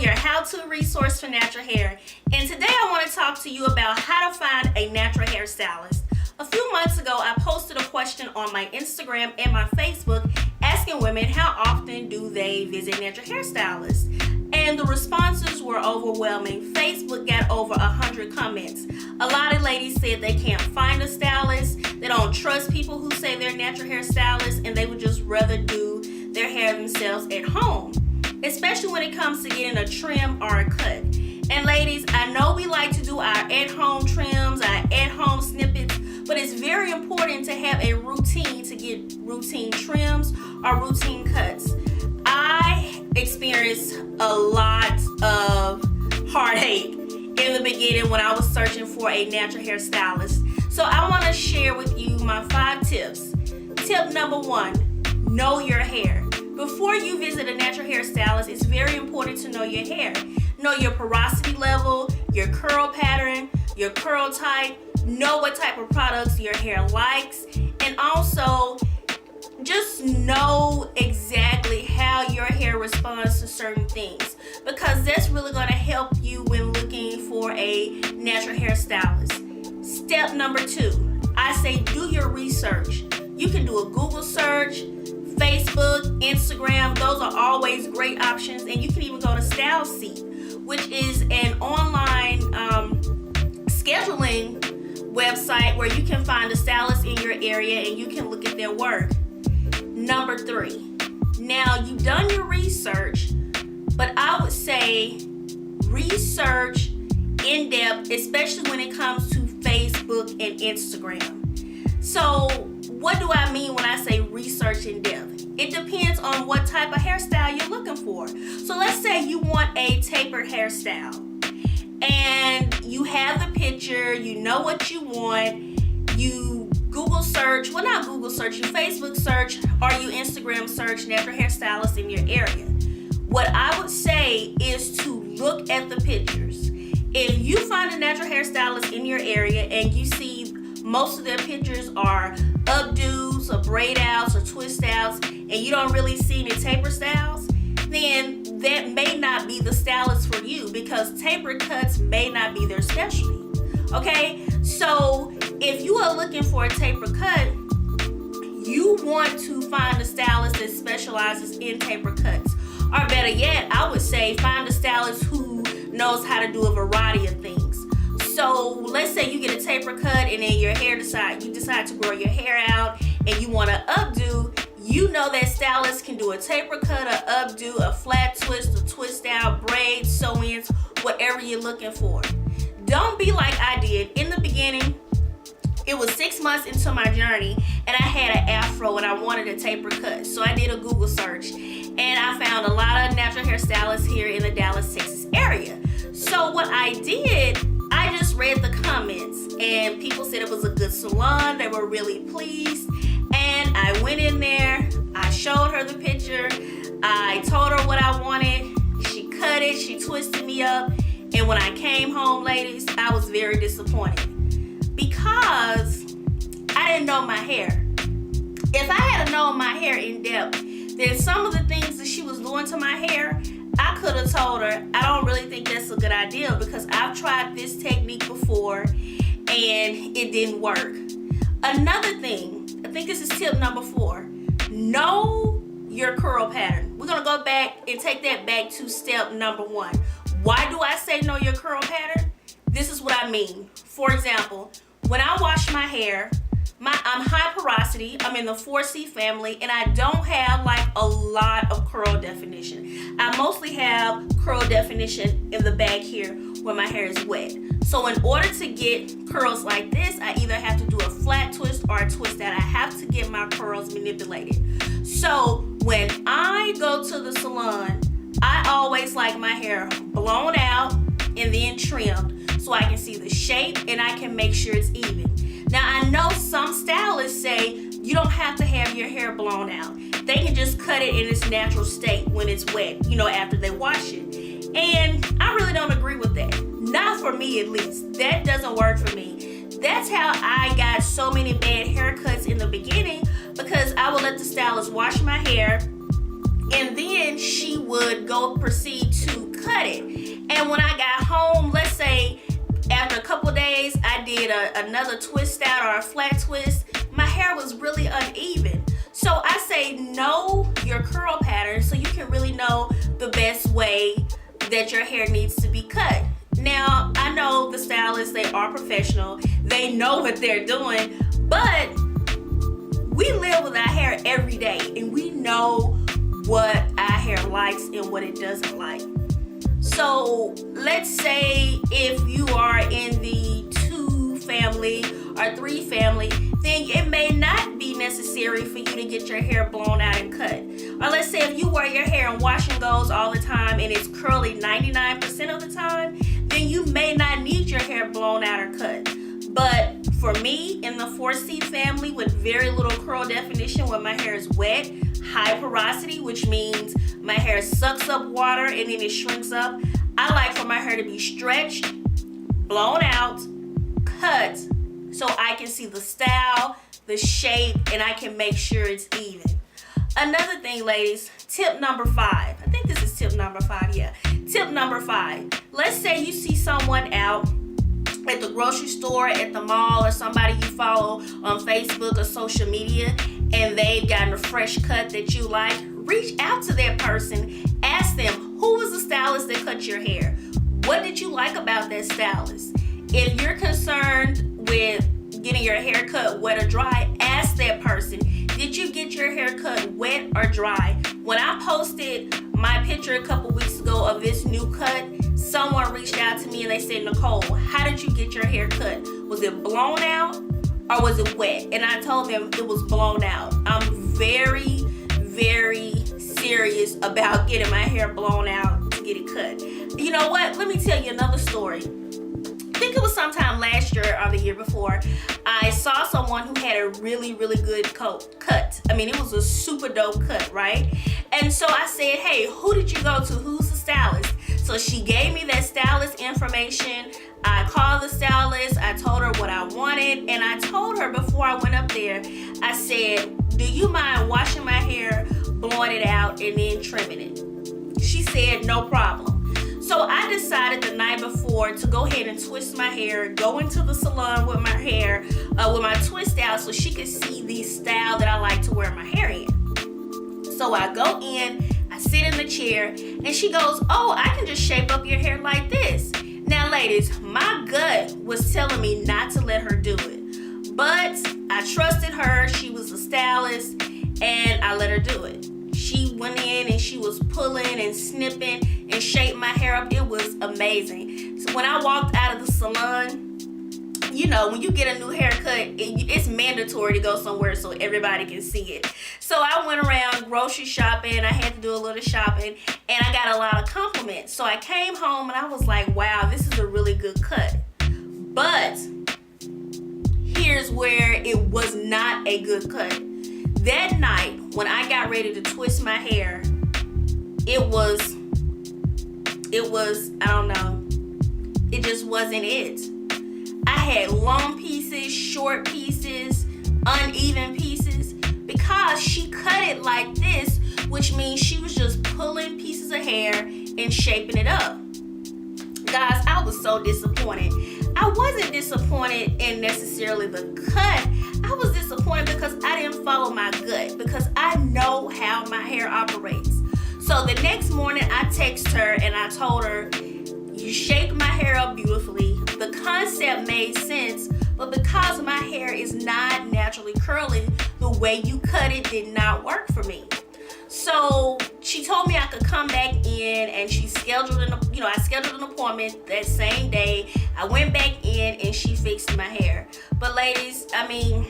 your how-to resource for natural hair, and today I want to talk to you about how to find a natural hair stylist. A few months ago, I posted a question on my Instagram and my Facebook asking women how often do they visit natural hair stylists, and the responses were overwhelming. Facebook got over 100 comments. A lot of ladies said they can't find a stylist, they don't trust people who say they're natural hair stylists, and they would just rather do their hair themselves at home, especially when it comes to getting a trim or a cut. And ladies, I know we like to do our at-home trims, our at-home snippets, but it's very important to have a routine to get routine trims or routine cuts. I experienced a lot of heartache in the beginning when I was searching for a natural hair stylist. So I want to share with you my 5 tips. Tip number 1, know your hair. Before you visit a natural hair stylist, it's very important to know your hair. Know your porosity level, your curl pattern, your curl type, know what type of products your hair likes, and also just know exactly how your hair responds to certain things, because that's really going to help you when looking for a natural hair stylist. Step number 2, I say do your research. You can do a Google search, Facebook, Instagram, those are always great options, and you can even go to StyleSeek, which is an online scheduling website where you can find a stylist in your area and you can look at their work. Number 3, now you've done your research, but I would say research in depth, especially when it comes to Facebook and Instagram. So what do I mean when I say research in depth? It depends on what type of hairstyle you're looking for. So let's say you want a tapered hairstyle and you have the picture, you know what you want, you Google search, well not Google search, you Facebook search or you Instagram search natural hairstylist in your area. What I would say is to look at the pictures. If you find a natural hairstylist in your area and you see most of their pictures are updos or braid outs or twist outs and you don't really see any taper styles, then that may not be the stylist for you, because taper cuts may not be their specialty. Okay, so if you are looking for a taper cut, you want to find a stylist that specializes in taper cuts, or better yet, I would say find a stylist who knows how to do a variety of things. So let's say you get a taper cut and then you decide to grow your hair out and you want to updo. You know that stylist can do a taper cut, a updo, a flat twist, a twist out, braids, sew-ins, whatever you're looking for. Don't be like I did. In the beginning, it was 6 months into my journey and I had an afro and I wanted a taper cut. So I did a Google search and I found a lot of natural hair stylists here in the Dallas, Texas area. So what I did, I just read the comments and people said it was a good salon. They were really pleased. And I went in there, I showed her the picture, I told her what I wanted, she cut it, she twisted me up, and when I came home, ladies, I was very disappointed because I didn't know my hair. If I had known my hair in depth, then some of the things that she was doing to my hair, I could have told her, I don't really think that's a good idea because I've tried this technique before and it didn't work. Another thing, I think this is tip number 4, know your curl pattern. We're gonna go back and take that back to step number 1. Why do I say know your curl pattern? This is what I mean. For example, when I wash my hair, I'm high porosity, I'm in the 4C family, and I don't have like a lot of curl definition. I mostly have curl definition in the back here where my hair is wet. So in order to get curls like this, I either have to do a flat twist or a twist out. I have to get my curls manipulated. So when I go to the salon, I always like my hair blown out and then trimmed so I can see the shape and I can make sure it's even. Now I know some stylists say you don't have to have your hair blown out. They can just cut it in its natural state when it's wet, after they wash it. And I really don't agree with that. Not for me, at least. That doesn't work for me. That's how I got so many bad haircuts in the beginning, because I would let the stylist wash my hair and then she would go proceed to cut it. And when I got home, let's say after a couple days, I did another twist out or a flat twist, my hair was really uneven. So I say know your curl pattern so you can really know the best way that your hair needs to be cut. Now, I know the stylists, they are professional. They know what they're doing, but we live with our hair every day and we know what our hair likes and what it doesn't like. So let's say if you are in the 2 family or 3 family, then it may not be necessary for you to get your hair blown out and cut. Or let's say if you wear your hair in wash and goes all the time and it's curly 99% of the time, then you may not need your hair blown out or cut. But for me, in the 4C family with very little curl definition, when my hair is wet, high porosity, which means my hair sucks up water and then it shrinks up, I like for my hair to be stretched, blown out, cut, so I can see the style, the shape, and I can make sure it's even. Another thing, ladies, tip number 5. I think this is tip number 5, yeah. Tip number 5. Let's say you see someone out at the grocery store, at the mall, or somebody you follow on Facebook or social media, and they've gotten a fresh cut that you like. Reach out to that person. Ask them, who was the stylist that cut your hair? What did you like about that stylist? If you're concerned with getting your hair cut wet or dry, ask that person, did you get your hair cut wet or dry? When I posted my picture a couple weeks ago of this new cut, someone reached out to me and they said, Nicole, how did you get your hair cut? Was it blown out or was it wet? And I told them it was blown out. I'm very, very serious about getting my hair blown out to get it cut. You know what? Let me tell you another story. I think it was sometime last year or the year before, I saw someone who had a really, really good cut. I mean, it was a super dope cut, right? And so I said, hey, who did you go to? Who's the stylist? So she gave me that stylist information. I called the stylist. I told her what I wanted. And I told her before I went up there, I said, do you mind washing my hair, blowing it out, and then trimming it? She said, no problem. So I decided the night before to go ahead and twist my hair, go into the salon with my hair, with my twist out, so she could see the style that I like to wear my hair in. So I go in, I sit in the chair, and she goes, oh, I can just shape up your hair like this. Now, ladies, my gut was telling me not to let her do it, but I trusted her. She was a stylist, and I let her do it. She went in and she was pulling and snipping and shaped my hair up. It was amazing. So when I walked out of the salon, you know, when you get a new haircut, it's mandatory to go somewhere so everybody can see it. So I went around grocery shopping. I had to do a little shopping, and I got a lot of compliments. So I came home and I was like, wow, this is a really good cut. But here's where it was not a good cut. That night, when I got ready to twist my hair, it was, I don't know, it just wasn't it. I had long pieces, short pieces, uneven pieces, because she cut it like this, which means she was just pulling pieces of hair and shaping it up. Guys, I was so disappointed. I wasn't disappointed in necessarily the cut. I was disappointed because I didn't follow my gut, because I know how my hair operates. So the next morning I text her and I told her, you shaped my hair up beautifully. The concept made sense, but because my hair is not naturally curly, the way you cut it did not work for me. So she told me I could come back in, and she scheduled I scheduled an appointment that same day. I went back in and she fixed my hair. But ladies, I mean,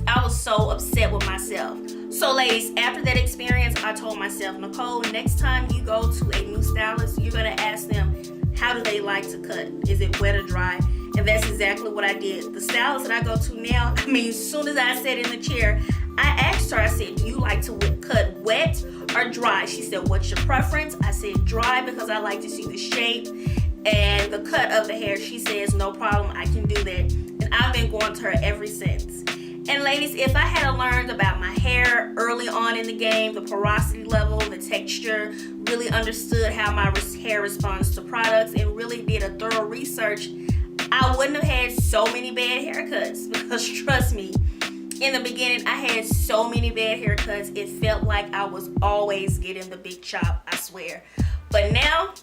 I was so upset with myself. So ladies, after that experience, I told myself, Nicole, next time you go to a new stylist, you're gonna ask them, how do they like to cut? Is it wet or dry? And that's exactly what I did. The stylist that I go to now, I mean, as soon as I sat in the chair, I asked her, I said, do you like to cut wet or dry? She said, what's your preference? I said, dry, because I like to see the shape and the cut of the hair. She says, no problem, I can do that. And I've been going to her ever since. And ladies, if I had learned about my hair early on in the game, the porosity level, the texture, really understood how my hair responds to products, and really did a thorough research, I wouldn't have had so many bad haircuts. Because trust me, in the beginning, I had so many bad haircuts, it felt like I was always getting the big chop, I swear. But now,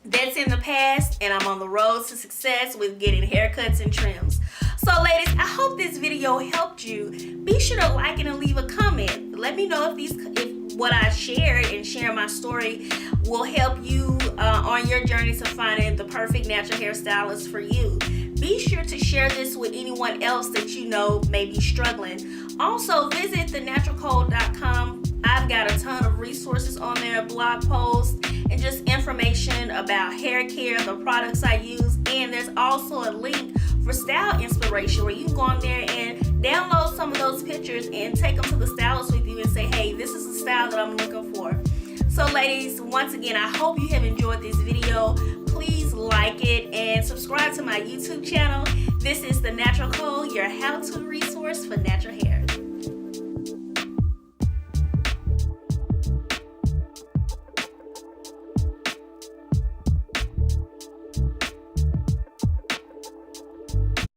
that's in the past, and I'm on the road to success with getting haircuts and trims. So ladies, I hope this video helped you. Be sure to like it and leave a comment. Let me know if what I shared and sharing my story will help you on your journey to finding the perfect natural hairstylist for you. Be sure to share this with anyone else that you know may be struggling. Also, visit thenaturalcode.com. I've got a ton of resources on there, blog posts, and just information about hair care, the products I use, and there's also a link for style inspiration where you can go on there and download some of those pictures and take them to the stylist with you and say, hey, this is the style that I'm looking for. So ladies, once again, I hope you have enjoyed this video. Please like it and subscribe to my YouTube channel. This is The Natural Code, your how-to resource for natural hair.